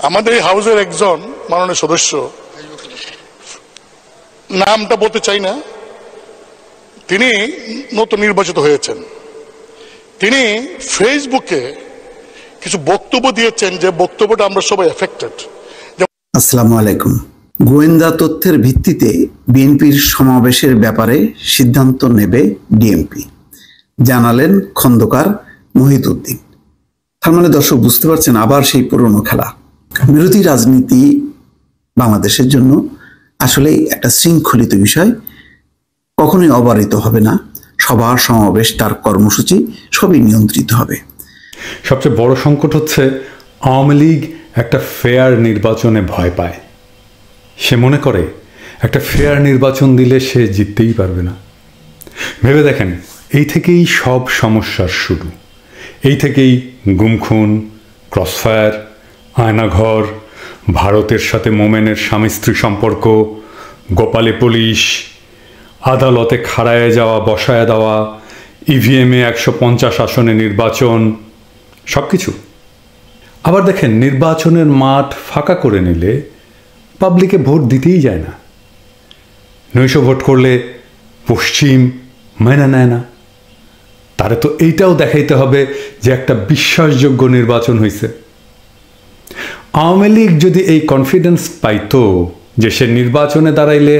আমাদের এই হাউসের একজন মাননীয় সদস্য, নামটা বলতে চাই না, তিনি নতুন নির্বাচিত হয়েছেন। তিনি ফেসবুকে কিছু বক্তব্য দিয়েছেন, যে বক্তব্যটা আমরা সবাই এফেক্টেড। আসসালামু আলাইকুম। গোয়েন্দা তথ্যের ভিত্তিতে বিএনপির সমাবেশের ব্যাপারে সিদ্ধান্ত নেবে ডিএমপি, জানালেন খন্দকার মহিউদ্দিন। তার মানে দর্শক বুঝতে পারছেন, আবার সেই পুরনো খেলা। বিরোধী রাজনীতি বাংলাদেশের জন্য আসলে একটা শৃঙ্খলিত বিষয়, কখনোই অবারিত হবে না। সবার সমাবেশ, তার কর্মসূচি সবই নিয়ন্ত্রিত হবে। সবচেয়ে বড় সংকট হচ্ছে আওয়ামী লীগ একটা ফেয়ার নির্বাচনে ভয় পায়। সে মনে করে একটা ফেয়ার নির্বাচন দিলে সে জিততেই পারবে না। ভেবে দেখেন, এই থেকেই সব সমস্যার শুরু। এই থেকেই গুমখুন, ক্রসফায়ার, আয়নাঘর, ভারতের সাথে মোমেনের স্বামী স্ত্রী সম্পর্ক, গোপালে পুলিশ, আদালতে খাড়ায় যাওয়া বসায় দেওয়া, ইভিএমে 150 আসনে নির্বাচন, সব কিছু। আবার দেখেন, নির্বাচনের মাঠ ফাঁকা করে নিলে পাবলিকে ভোট দিতেই যায় না। নৈশ ভোট করলে পশ্চিম মেনে নেয় না। তারে তো এইটাও দেখাইতে হবে যে একটা বিশ্বাসযোগ্য নির্বাচন হয়েছে। আওয়ামী লীগ যদি এই কনফিডেন্স পাইতো যে সে নির্বাচনে দাঁড়াইলে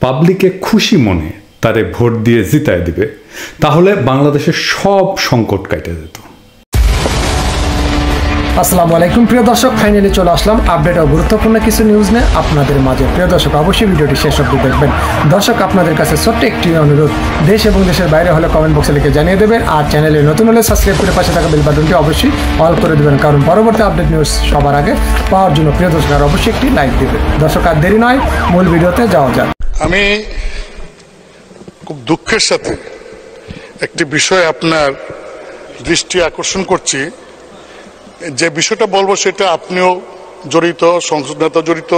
পাবলিকে খুশি মনে তারে ভোট দিয়ে জিতায় দিবে, তাহলে বাংলাদেশের সব সংকট কাটে যেত। আসসালামু আলাইকুম প্রিয় দর্শক, ফাইনালি চলে আসলাম আপডেট ও গুরুত্বপূর্ণ কিছু নিউজ নিয়ে আপনাদের মাঝে। প্রিয় দর্শক, অবশ্যই ভিডিওটি শেষ অবধি দেখবেন। দর্শক, আপনাদের কাছে ছোট্ট একটি অনুরোধ, দেশ এবং দেশের বাইরে হলে কমেন্ট বক্সে লিখে জানিয়ে দেবেন, আর চ্যানেলে নতুন হলে সাবস্ক্রাইব করে পাশে থাকা বেল বাটনটি অবশ্যই অল করে দেবেন, কারণ পরবর্তী আপডেট নিউজ সবার আগে পাওয়ার জন্য প্রিয় দর্শক আর অবশ্যই একটি লাইক দেবেন। দর্শক, আর দেরি নয়, মূল ভিডিওতে যাওয়া যাক। আমি খুব দুঃখের সাথে একটি বিষয় আপনার দৃষ্টি আকর্ষণ করছি। যে বিষয়টা বলবো সেটা আপনিও জড়িত, সংসদ নেতা জড়িত,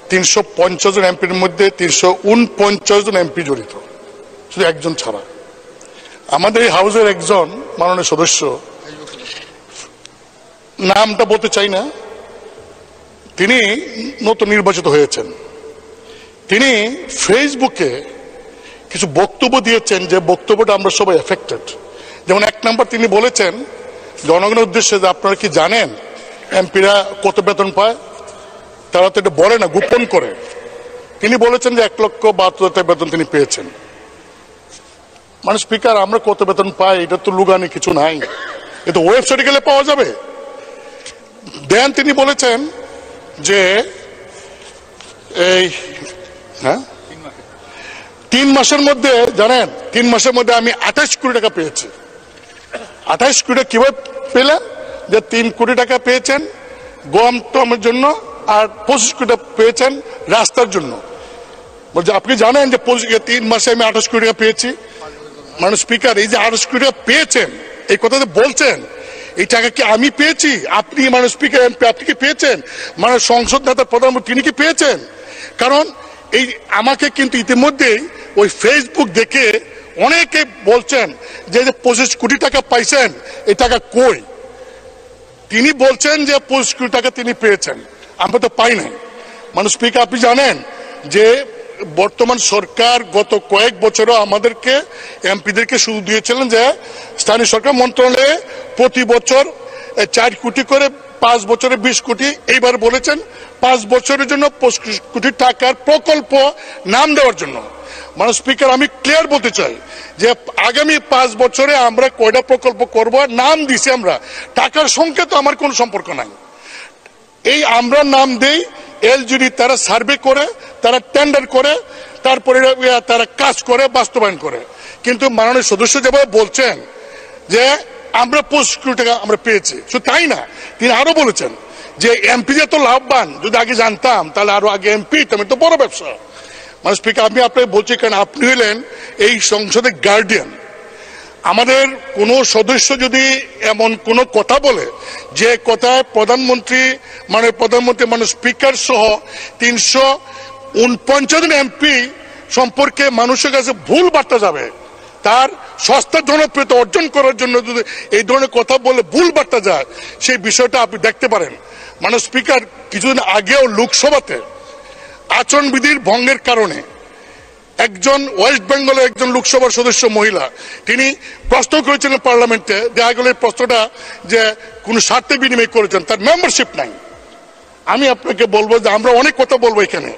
350 জন এমপির মধ্যে 349 জন এমপি জড়িত, শুধু একজন ছাড়া। আমাদের এই হাউসের একজন মাননীয় সদস্য, নামটা বলতে চাই না, তিনি নতুন নির্বাচিত হয়েছেন। তিনি ফেসবুকে কিছু বক্তব্য দিয়েছেন, যে বক্তব্যটা আমরা সবাই এফেক্টেড। যেমন 1 নম্বর, তিনি বলেছেন জনগণের উদ্দেশ্যে যে আপনারা কি জানেন এমপিরা কত বেতন পায়? তারা তো এটা বলে না, গোপন করে। তিনি বলেছেন যে 1,72,000 বেতন তিনি পেয়েছেন। মানে স্পিকার, আমরা কত বেতন পাই এটা তো লুগানি কিছু নাই, এটা ওয়েবসাইটে গেলে পাওয়া যাবে। দেন তিনি বলেছেন যে এই 3 মাসের মধ্যে, জানেন 3 মাসের মধ্যে আমি 28 কোটি টাকা পেয়েছি। 28 কোটি টাকা কিভাবে পেলেন? যে 3 কোটি টাকা পেয়েছেন গম টমের জন্য, আর 25 কোটি টাকা পেয়েছেন রাস্তার জন্য। বলছে আপনি জানেন যে 3 মাসে আমি 28 কোটি টাকা পেয়েছি। মানে স্পিকার, এই যে 28 কোটি টাকা পেয়েছেন, এই কথা যে বলছেন, এই টাকা কি আমি পেয়েছি? আপনি মানে স্পিকার এমপি আপনি কি পেয়েছেন? মানে সংসদ নেতা প্রধানমন্ত্রী তিনি কি পেয়েছেন? কারণ এই আমাকে কিন্তু ইতিমধ্যেই ওই ফেসবুক দেখে অনেকে বলছেন যে 25 কোটি টাকা পাইছেন, এই টাকা কই? তিনি বলছেন যে 25 কোটি টাকা তিনি পেয়েছেন, আমরা তো পাই নাই। মানে স্পিকার, আপনি জানেন যে বর্তমান সরকার গত কয়েক বছরও আমাদেরকে এমপিদেরকে সুযোগ দিয়েছিলেন যে স্থানীয় সরকার মন্ত্রণালয়ে প্রতি বছর 4 কোটি করে, 5 বছরে 20 কোটি, এইবার বলেছেন 5 বছরের জন্য 25 কোটি টাকার প্রকল্প নাম দেওয়ার জন্য। মানে স্পিকার, আমি ক্লিয়ার বলতে চাই যে আগামী 5 বছরে আমরা কয়টা প্রকল্প করব, নাম দিছি আমরা, টাকার সঙ্গে তো আমার কোনো সম্পর্ক নাই। এই আমরা নাম দেই, এলজিডি তারা সার্ভে করে, তারা টেন্ডার করে, তারপরে তারা কাজ করে, বাস্তবায়ন করে। কিন্তু মাননীয় সদস্য যেভাবে বলছেন যে আমরা 25 কোটি টাকা আমরা পেয়েছি, শুধু তাই না, তিনি আরো বলেছেন যে এমপি যে তো লাভবান, যদি আগে জানতাম তাহলে আরো আগে এমপি আমি তো বড় ব্যবসা। মানে স্পিকার, আমি আপনাকে বলছি, কারণ আপনি হলেন এই সংসদের গার্ডিয়ান। আমাদের কোনো সদস্য যদি এমন কোনো কথা বলে, যে কথায় প্রধানমন্ত্রী মানে স্পিকার সহ 349 জন এমপি সম্পর্কে মানুষের কাছে ভুল বার্তা যাবে, তার সস্তা জনপ্রিয়তা অর্জন করার জন্য যদি এই ধরনের কথা বলে ভুল বার্তা যায়, সেই বিষয়টা আপনি দেখতে পারেন। মানে স্পিকার কিছুদিন আগেও লোকসভাতে আচরণবিধির ভঙ্গের কারণে একজন ওয়েস্ট বেঙ্গলের একজন লোকসভার সদস্য মহিলা, তিনি প্রশ্ন করেছিলেন পার্লামেন্টে, দেখা গেল এই প্রশ্নটা যে কোন স্বার্থে বিনিময় করেছেন, তার মেম্বারশিপ নাই। আমি আপনাকে বলবো যে আমরা অনেক কথা বলবো, এখানে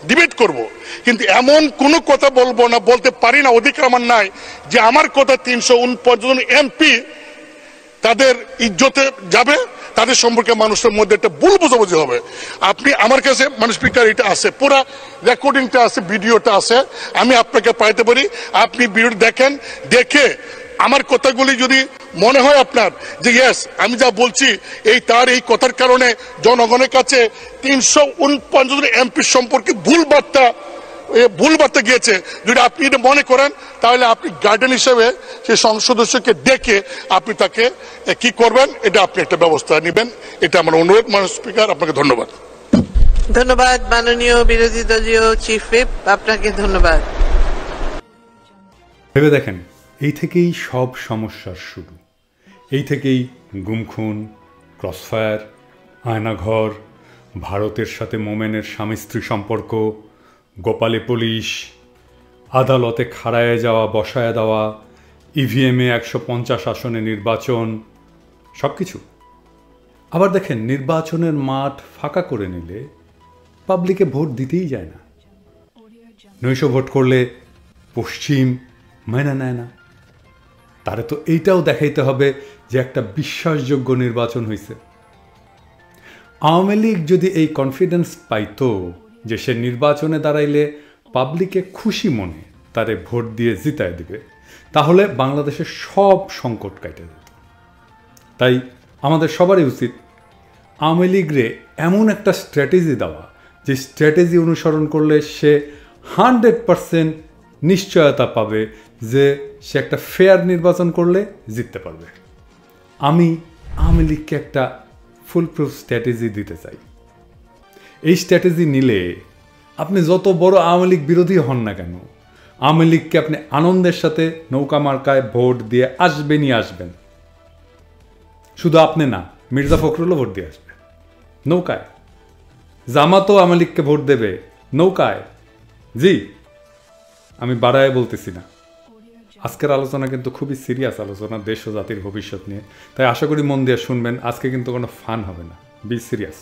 ডিবেট করব, কিন্তু এমন কোনো কথা বলবো না, বলতে পারি না, অধিকার আমার নাই যে আমার কথা 349 জন এমপি তাদের ইজ্জতে যাবে, তাদের সম্পর্কে মানুষের মধ্যে একটা ভুল বোঝাবুঝি হবে। আপনি আমার কাছে মানে স্পিকার এটা আছে, পুরো রেকর্ডিংটা আছে, ভিডিওটা আছে, আমি আপনাকে পাইতে পারি। আপনি ভিডিও দেখেন, দেখে আমার কথাগুলি যদি মনে হয় আপনার যে ইয়েস আমি যা বলছি এই কথার কারণে জনগণের কাছে 349 জন এমপি সম্পর্কে ভুল বার্তা গিয়েছে, যদি আপনি এটা মনে করেন, তাহলে আপনি গার্ডিয়ান হিসেবে সেই সংসদ সদস্যকে ডেকে আপনি তাকে কি করবেন, এটা আপনি একটা ব্যবস্থা নেবেন, এটা আমার অনুরোধ। মাননীয় স্পিকার, আপনাকে ধন্যবাদ। ধন্যবাদ মাননীয় বিরোধী দলীয় চিফ হুইপ, আপনাকে ধন্যবাদ। ভেবে দেখেন, এই থেকেই সব সমস্যার শুরু। এই থেকেই গুমখুন, ক্রসফায়ার, আয়নাঘর, ভারতের সাথে মোমেনের স্বামী স্ত্রী সম্পর্ক, গোপালে পুলিশ, আদালতে খাড়ায় যাওয়া বসায় দেওয়া, ইভিএমে 150 আসনে নির্বাচন, সব কিছু। আবার দেখেন, নির্বাচনের মাঠ ফাঁকা করে নিলে পাবলিকে ভোট দিতেই যায় না। নৈশ ভোট করলে পশ্চিম মেনে নেয় না। তারে তো এইটাও দেখাইতে হবে যে একটা বিশ্বাসযোগ্য নির্বাচন হয়েছে। আওয়ামী লীগ যদি এই কনফিডেন্স পাইতো যে সে নির্বাচনে দাঁড়াইলে পাবলিকে খুশি মনে তারে ভোট দিয়ে জিতায় দিবে, তাহলে বাংলাদেশের সব সংকট কাটে যেত। তাই আমাদের সবারই উচিত আওয়ামী লীগরে এমন একটা স্ট্র্যাটেজি দেওয়া, যে স্ট্র্যাটেজি অনুসরণ করলে সে 100% নিশ্চয়তা পাবে যে সে একটা ফেয়ার নির্বাচন করলে জিততে পারবে। আমি আওয়ামী লীগকে একটা ফুল প্রুফ স্ট্র্যাটেজি দিতে চাই। এই স্ট্র্যাটেজি নিলে আপনি যত বড় আওয়ামী লীগ বিরোধী হন না কেন, আওয়ামী লীগকে আপনি আনন্দের সাথে নৌকা মার্কায় ভোট দিয়ে আসবেনই আসবেন। শুধু আপনি না, মির্জা ফখরুলও ভোট দিয়ে আসবে নৌকায়। জামাতও আওয়ামী লীগকে ভোট দেবে নৌকায়। জি, আমি বাড়ায় বলতেছি না। আজকের আলোচনা কিন্তু খুবই সিরিয়াস আলোচনা, দেশ ও জাতির ভবিষ্যৎ নিয়ে। তাই আশা করি মন দিয়ে শুনবেন। আজকে কিন্তু কোনো ফান হবে না, বি সিরিয়াস।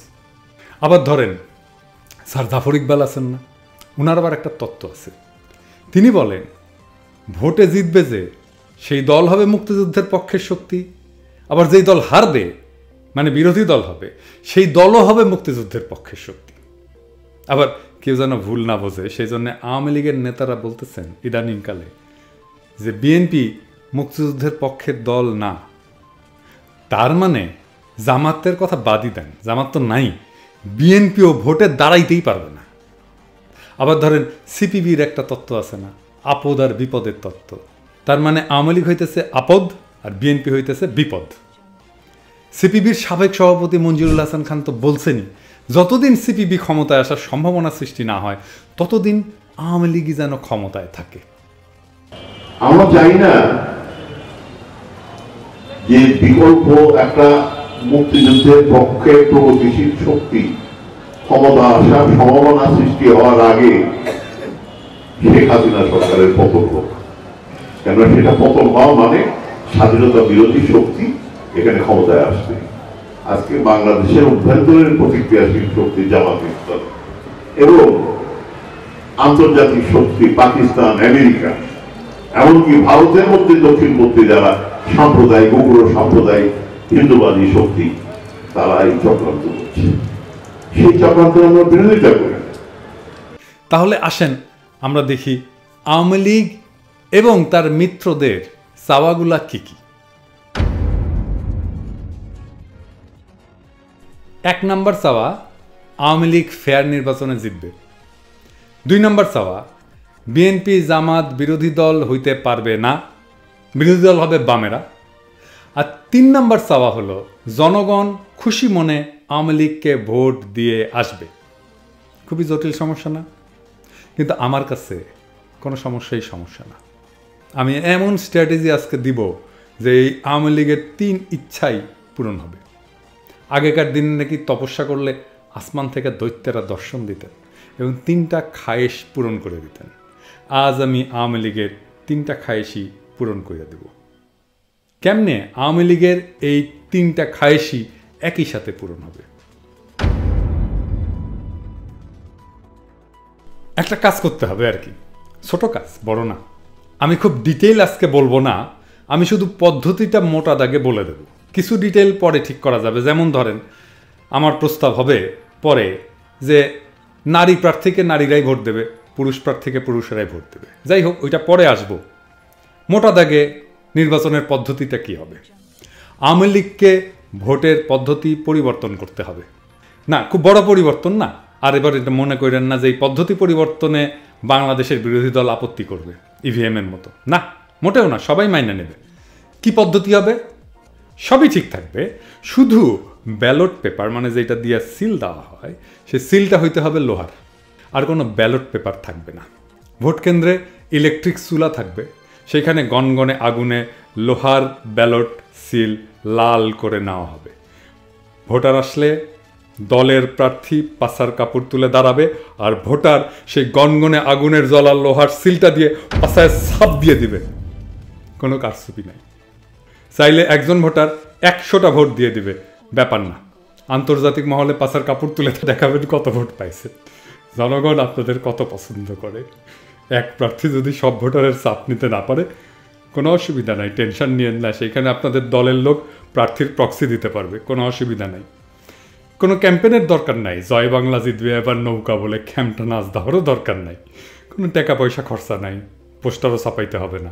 আবার ধরেন, স্যার জাফর ইকবাল আছেন না, ওনার আবার একটা তত্ত্ব আছে। তিনি বলেন, ভোটে জিতবে যে সেই দল হবে মুক্তিযুদ্ধের পক্ষের শক্তি, আবার যেই দল হারবে মানে বিরোধী দল হবে, সেই দলও হবে মুক্তিযুদ্ধের পক্ষের শক্তি। আবার কেউ যেন ভুল না বোঝে, সেই জন্য আওয়ামী লীগের নেতারা বলতেছেন ইদানিংকালে যে বিএনপি মুক্তিযুদ্ধের পক্ষের দল না। তার মানে জামাতের কথা বাদই দেন, জামাত তো নাই, বিএনপিও ভোটে দাঁড়াইতেই পারবে না। আবার ধরেন সিপিবির একটা তত্ত্ব আছে না, আপদ আর বিপদের তত্ত্ব। তার মানে আওয়ামী লীগ হইতেছে আপদ আর বিএনপি হইতেছে বিপদ। সিপিবির সাবেক সভাপতি মঞ্জুরুল হাসান খান তো বলছেনই, যতদিন সিপিবি ক্ষমতায় আসার সম্ভাবনা সৃষ্টি না হয় ততদিন আওয়ামী লীগই যেন ক্ষমতায় থাকে। আমরা চাই না যে বিকল্প একটা মুক্তিযুদ্ধের পক্ষে প্রগতিশীল শক্তি ক্ষমতা আসার সম্ভাবনা সৃষ্টি হওয়ার আগে শেখ হাসিনা সরকারের পতন হোক। কেননা সেটা পতন হওয়া মানে স্বাধীনতা বিরোধী শক্তি এখানে ক্ষমতায় আসবে। আজকে বাংলাদেশের অভ্যন্তরীণ প্রতিক্রিয়াশীল শক্তি জামাত ইসলাম এবং আন্তর্জাতিক শক্তি পাকিস্তান, আমেরিকা, এমনকি ভারতের মধ্যে দক্ষিণপন্থী যারা সাম্প্রদায়িক উগ্র সাম্প্রদায়িক হিন্দুবাদী শক্তি, তারা এই চক্রান্ত করছে। সেই চক্রান্তের আমরা বিরোধিতা করি। তাহলে আসেন আমরা দেখি আওয়ামী লীগ এবং তার মিত্রদের চাওয়াগুলা কি কি। 1 নম্বর চাওয়া, আওয়ামী লীগ ফেয়ার নির্বাচনে জিতবে। 2 নম্বর চাওয়া, বিএনপি জামাত বিরোধী দল হইতে পারবে না, বিরোধী দল হবে বামেরা। আর 3 নম্বর চাওয়া হলো জনগণ খুশি মনে আওয়ামী লীগকে ভোট দিয়ে আসবে। খুবই জটিল সমস্যা না? কিন্তু আমার কাছে কোনো সমস্যা না। আমি এমন স্ট্র্যাটেজি আজকে দিব যে এই আওয়ামী লীগের 3 ইচ্ছাই পূরণ হবে। আগেকার দিনে নাকি তপস্যা করলে আসমান থেকে দৈত্যেরা দর্শন দিতেন এবং 3টা খায়েশ পূরণ করে দিতেন। আজ আমি আওয়ামী লীগের 3টা খায়েশই পূরণ করে দেব। কেমনে? আওয়ামী লীগের এই 3টা খায়েশই একই সাথে পূরণ হবে। একটা কাজ করতে হবে আর কি, ছোট কাজ, বড় না। আমি খুব ডিটেইল আজকে বলবো না, আমি শুধু পদ্ধতিটা মোটা দাগে বলে দেব। কিছু ডিটেইল পরে ঠিক করা যাবে। যেমন ধরেন, আমার প্রস্তাব হবে পরে যে নারী প্রার্থীকে নারীরাই ভোট দেবে, পুরুষ প্রার্থীকে পুরুষেরাই ভোট দেবে। যাই হোক, ওইটা পরে আসবো। মোটা দাগে নির্বাচনের পদ্ধতিটা কি হবে? আওয়ামী লীগকে ভোটের পদ্ধতি পরিবর্তন করতে হবে। না, খুব বড় পরিবর্তন না। আর এবার এটা মনে করেন না যে এই পদ্ধতি পরিবর্তনে বাংলাদেশের বিরোধী দল আপত্তি করবে ইভিএমের মতো। না, মোটেও না, সবাই মাইনে নেবে। কি পদ্ধতি হবে? সবই ঠিক থাকবে, শুধু ব্যালট পেপার, মানে যেটা দিয়ে সিল দেওয়া হয়, সে সিলটা হইতে হবে লোহার। আর কোনো ব্যালট পেপার থাকবে না। ভোট কেন্দ্রে ইলেকট্রিক চুলা থাকবে, সেখানে গনগনে আগুনে লোহার ব্যালট সিল লাল করে নেওয়া হবে। ভোটার আসলে দলের প্রার্থী পাছার কাপড় তুলে দাঁড়াবে, আর ভোটার সেই গনগনে আগুনের জ্বলা লোহার সিলটা দিয়ে পাছায় ছাপ দিয়ে দিবে। কোনো কারচুপি নাই। চাইলে একজন ভোটার 100টা ভোট দিয়ে দিবে, ব্যাপার না। আন্তর্জাতিক মহলে পাছার কাপড় তুলে দেখাবেন কত ভোট পাইছে। জনগণ আপনাদের কত পছন্দ করে। এক প্রার্থী যদি সব ভোটারের চাপ নিতে না পারে, কোনো অসুবিধা নাই, টেনশন নিয়েন না। সেইখানে আপনাদের দলের লোক প্রার্থীর প্রক্সি দিতে পারবে, কোনো অসুবিধা নাই। কোনো ক্যাম্পেনের দরকার নাই। জয় বাংলা জিতবে এবার নৌকা বলে খ্যামটা নাচ দেওয়ারও দরকার নাই। কোনো টাকা পয়সা খরচা নাই, পোস্টারও ছাপাইতে হবে না,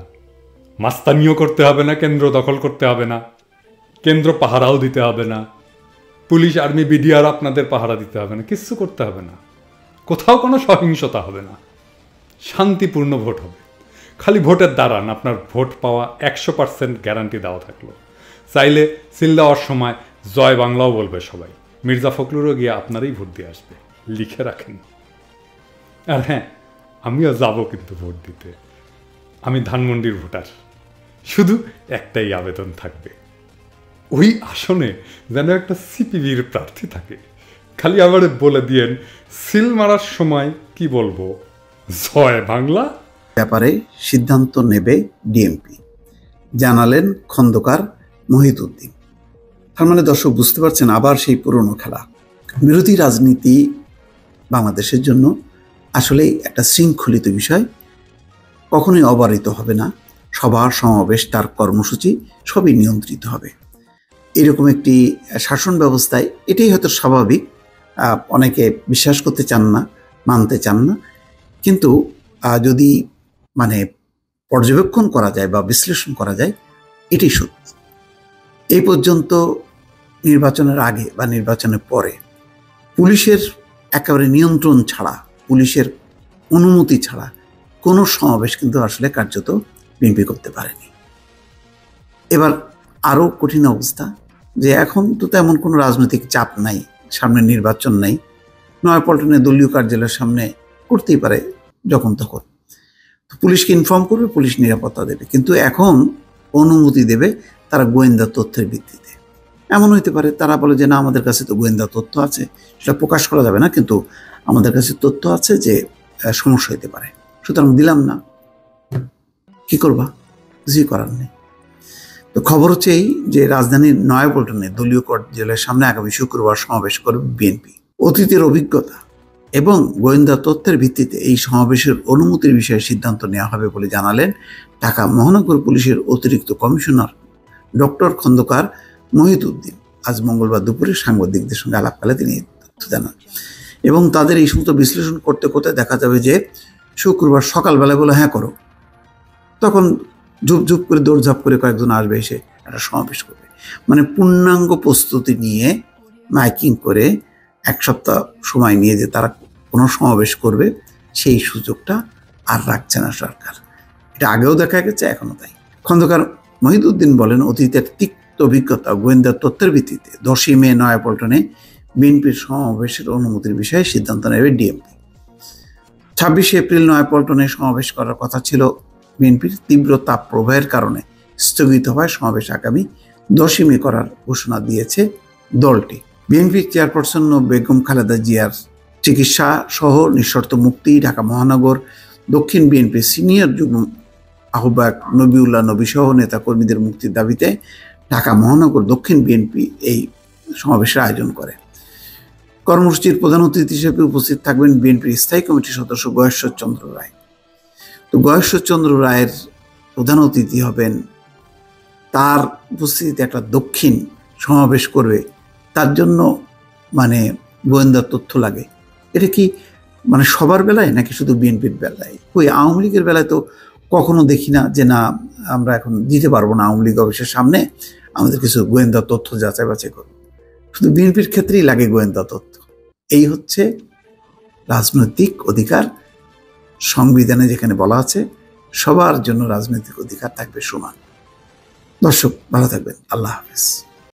মাস্তানিও করতে হবে না, কেন্দ্র দখল করতে হবে না, কেন্দ্র পাহারাও দিতে হবে না, পুলিশ আর্মি বিডিআর আপনাদের পাহারা দিতে হবে না, কিচ্ছু করতে হবে না। কোথাও কোনো সহিংসতা হবে না, শান্তিপূর্ণ ভোট হবে। খালি ভোটের দাঁড়ান, আপনার ভোট পাওয়া 100% গ্যারান্টি দেওয়া থাকলো। চাইলে সিল দেওয়ার সময় জয় বাংলাও বলবে সবাই, মির্জা ফখরুলও গিয়ে আপনারই ভোট দিয়ে আসবে, লিখে রাখেন। আর হ্যাঁ, আমিও যাব কিন্তু ভোট দিতে। আমি ধানমন্ডির ভোটার। শুধু একটাই আবেদন থাকবে, ওই আসনে যেন একটা সিপিবির প্রার্থী থাকে। খালি আবার বলে দিয়েন সিল মারার সময় কি বলবো, জয় বাংলা। ব্যাপারে সিদ্ধান্ত নেবে ডিএমপি, জানালেন খন্দকার মহিউদ্দিন। তার মানে দর্শক বুঝতে পারছেন, আবার সেই পুরনো খেলা। বিরোধী রাজনীতি বাংলাদেশের জন্য আসলে একটা শৃঙ্খলিত বিষয়, কখনোই অবারিত হবে না। সভা সমাবেশ, তার কর্মসূচি সবই নিয়ন্ত্রিত হবে। এরকম একটি শাসন ব্যবস্থায় এটাই হয়তো স্বাভাবিক। অনেকে বিশ্বাস করতে চান না, মানতে চান না, কিন্তু যদি মানে পর্যবেক্ষণ করা যায় বা বিশ্লেষণ করা যায়, এটাই সত্যি। এই পর্যন্ত নির্বাচনের আগে বা নির্বাচনের পরে পুলিশের একেবারে নিয়ন্ত্রণ ছাড়া, পুলিশের অনুমতি ছাড়া কোনো সমাবেশ কিন্তু আসলে কার্যত বিএনপি করতে পারেনি। এবার আরও কঠিন অবস্থা যে এখন তো তেমন কোনো রাজনৈতিক চাপ নাই, সামনে নির্বাচন নাই, নয়াপল্টনে দলীয় কার্যালয়ের সামনে করতেই পারে যখন তখন। তো পুলিশকে ইনফর্ম করবে, পুলিশ নিরাপত্তা দেবে, কিন্তু এখন অনুমতি দেবে তারা গোয়েন্দা তথ্যের ভিত্তিতে। এমন হইতে পারে তারা বলে যে না, আমাদের কাছে তো গোয়েন্দা তথ্য আছে, সেটা প্রকাশ করা যাবে না, কিন্তু আমাদের কাছে তথ্য আছে যে সমস্যা হইতে পারে, সুতরাং দিলাম না। কি করবা? কিছুই করার নেই। তো খবর হচ্ছে এই যে রাজধানীর নয়াপল্টনে দলীয় কার্যালয়ের সামনে আগামী শুক্রবার সমাবেশ করবে বিএনপি। অতীতের অভিজ্ঞতা এবং গোয়েন্দা তথ্যের ভিত্তিতে এই সমাবেশের অনুমতির বিষয়ে সিদ্ধান্ত নেওয়া হবে বলে জানালেন ঢাকা মহানগর পুলিশের অতিরিক্ত কমিশনার ডক্টর খন্দকার মহিউদ্দিন। আজ মঙ্গলবার দুপুরে সাংবাদিকদের সঙ্গে আলাপকালে তিনি তথ্য জানান। এবং তাদের এই সমস্ত বিশ্লেষণ করতে করতে দেখা যাবে যে শুক্রবার সকালবেলায় বলে হ্যাঁ করো, তখন ঝুপ করে দৌড়ঝাঁপ করে কয়েকজন আসবে, এসে একটা সমাবেশ করবে। মানে পূর্ণাঙ্গ প্রস্তুতি নিয়ে মাইকিং করে 1 সপ্তাহ সময় নিয়ে যে তারা কোনো সমাবেশ করবে, সেই সুযোগটা আর রাখছে না সরকার। এটা আগেও দেখা গেছে, এখনও তাই। খন্দকার মহিউদ্দিন বলেন, অতীতের তিক্ত অভিজ্ঞতা গোয়েন্দা তথ্যের ভিত্তিতে 10ই মে নয়াপল্টনে বিএনপির সমাবেশের অনুমতির বিষয়ে সিদ্ধান্ত নেবে ডিএমপি। 26শে এপ্রিল নয়াপল্টনে সমাবেশ করার কথা ছিল বিএনপির তীব্র তাপ প্রবাহের কারণে স্থগিত হওয়ায় সমাবেশ আগামী 10 মে করার ঘোষণা দিয়েছে দলটি। বিএনপির চেয়ারপারসন বেগম খালেদা জিয়ার চিকিৎসা সহ নিঃশর্ত মুক্তি, ঢাকা মহানগর দক্ষিণ বিএনপির সিনিয়র যুগ্ম আহ্বায়ক নবিউল্লাহ নবী সহ নেতাকর্মীদের মুক্তির দাবিতে ঢাকা মহানগর দক্ষিণ বিএনপি এই সমাবেশের আয়োজন করে। কর্মসূচির প্রধান অতিথি হিসেবে উপস্থিত থাকবেন বিএনপির স্থায়ী কমিটির সদস্য গয়েশ্বর চন্দ্র রায়। তো গয়েশ্বর চন্দ্র রায়ের প্রধান অতিথি হবেন, তার উপস্থিতিতে একটা দক্ষিণ সমাবেশ করবে, তার জন্য মানে গোয়েন্দা তথ্য লাগে। এটা কি মানে সবার বেলায় নাকি শুধু বিএনপির বেলায়? ওই আওয়ামী লীগের বেলায় তো কখনো দেখি না যে না আমরা এখন দিতে পারবো না, আওয়ামী লীগ অফিসের সামনে আমাদের কিছু গোয়েন্দা তথ্য যাচাই বাছাই করবো। শুধু বিএনপির ক্ষেত্রেই লাগে গোয়েন্দা তথ্য। এই হচ্ছে রাজনৈতিক অধিকার। সংবিধানে যেখানে বলা আছে সবার জন্য রাজনৈতিক অধিকার থাকবে সমান। দর্শক ভালো থাকবেন, আল্লাহ হাফেজ।